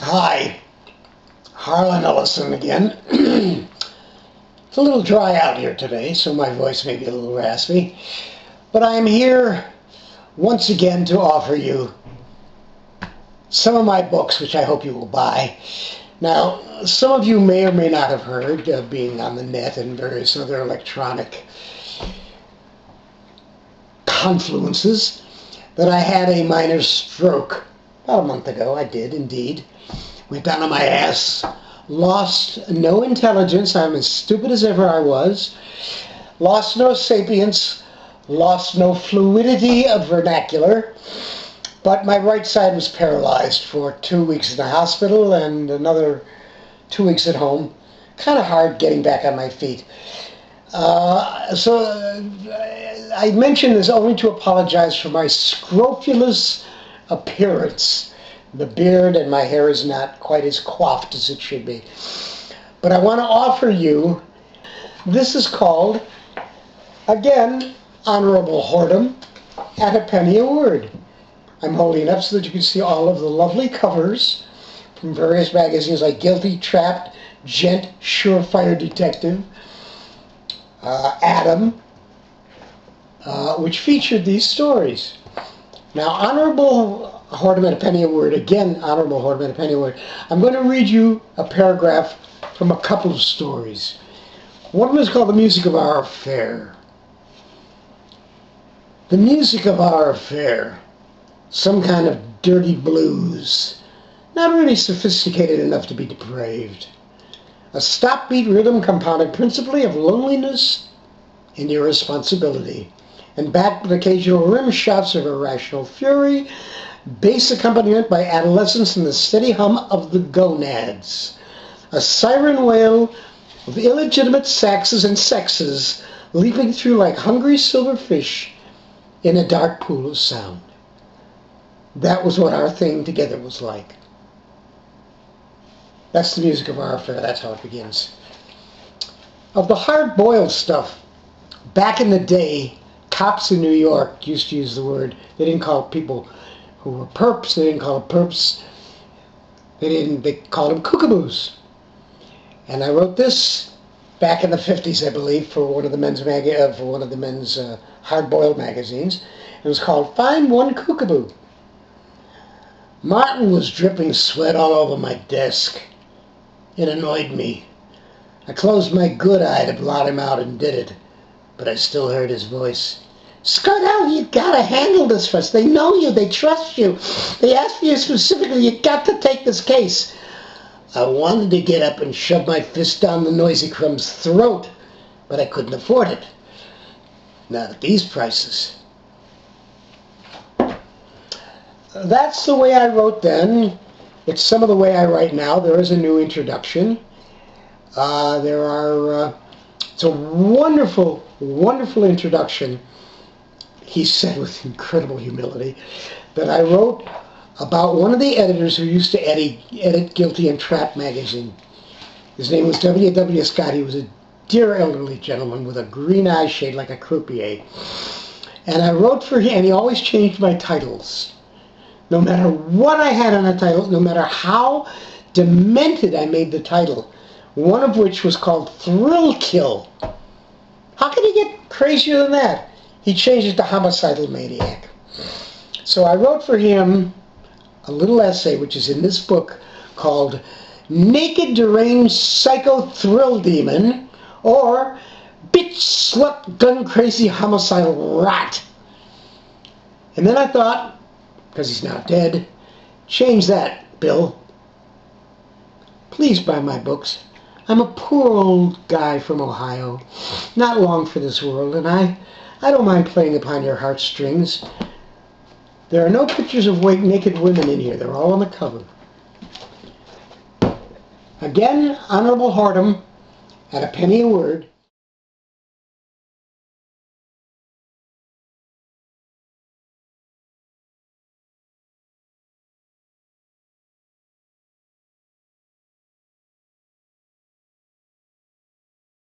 Hi, Harlan Ellison again. It's a little dry out here today, so my voice may be a little raspy. But I am here once again to offer you some of my books, which I hope you will buy. Now, some of you may or may not have heard, being on the net and various other electronic confluences, that I had a minor stroke about a month ago. I did indeed. Went down on my ass, lost no intelligence, I'm as stupid as ever I was, lost no sapience, lost no fluidity of vernacular, but my right side was paralyzed for 2 weeks in the hospital and another 2 weeks at home. Kind of hard getting back on my feet. I mention this only to apologize for my scrofulous appearance. The beard and my hair is not quite as coiffed as it should be. But I want to offer you, this is called, again, Honorable Whoredom, at a penny a word. I'm holding it up so that you can see all of the lovely covers from various magazines like Guilty, Trapped, Gent, Surefire Detective, Adam, which featured these stories. Now, Honorable Whoredom at a penny a word, again, Honorable Whoredom at a penny a word. I'm going to read you a paragraph from a couple of stories. One of them is called The Music of Our Affair. The music of our affair, some kind of dirty blues, not really sophisticated enough to be depraved. A stop-beat rhythm compounded principally of loneliness and irresponsibility, and backed with occasional rim shots of irrational fury, bass accompaniment by adolescence and the steady hum of the gonads. A siren wail of illegitimate saxes and sexes leaping through like hungry silver fish in a dark pool of sound. That was what our thing together was like. That's the music of our affair. That's how it begins. Of the hard-boiled stuff, back in the day, cops in New York used to use the word. They didn't call people who were perps. They didn't call them perps. They called them kookaboos. And I wrote this back in the 50s, I believe, for one of the men's hard-boiled magazines. It was called "Find One Kookaboo." Martin was dripping sweat all over my desk. It annoyed me. I closed my good eye to blot him out and did it, but I still heard his voice. "Scarnell, you gotta handle this for us. They know you, they trust you. They asked for you specifically, you got to take this case." I wanted to get up and shove my fist down the noisy crumb's throat, but I couldn't afford it. Not at these prices. That's the way I wrote then. It's some of the way I write now. There is a new introduction. It's a wonderful, wonderful introduction, he said with incredible humility, that I wrote about one of the editors who used to edit Guilty and Trapped magazine. His name was W. Scott. He was a dear elderly gentleman with a green eye shade like a croupier. And I wrote for him, and he always changed my titles. No matter what I had on the title, no matter how demented I made the title, one of which was called Thrill Kill. How can you get crazier than that? He changed it to Homicidal Maniac. So I wrote for him a little essay, which is in this book, called Naked Deranged Psycho Thrill Demon, or Bitch Slut Gun Crazy Homicidal Rat. And then I thought, because he's now dead, change that, Bill. Please buy my books. I'm a poor old guy from Ohio, not long for this world, and I don't mind playing upon your heartstrings. There are no pictures of naked women in here. They're all on the cover. Again, Honorable Whoredom, at a penny a word.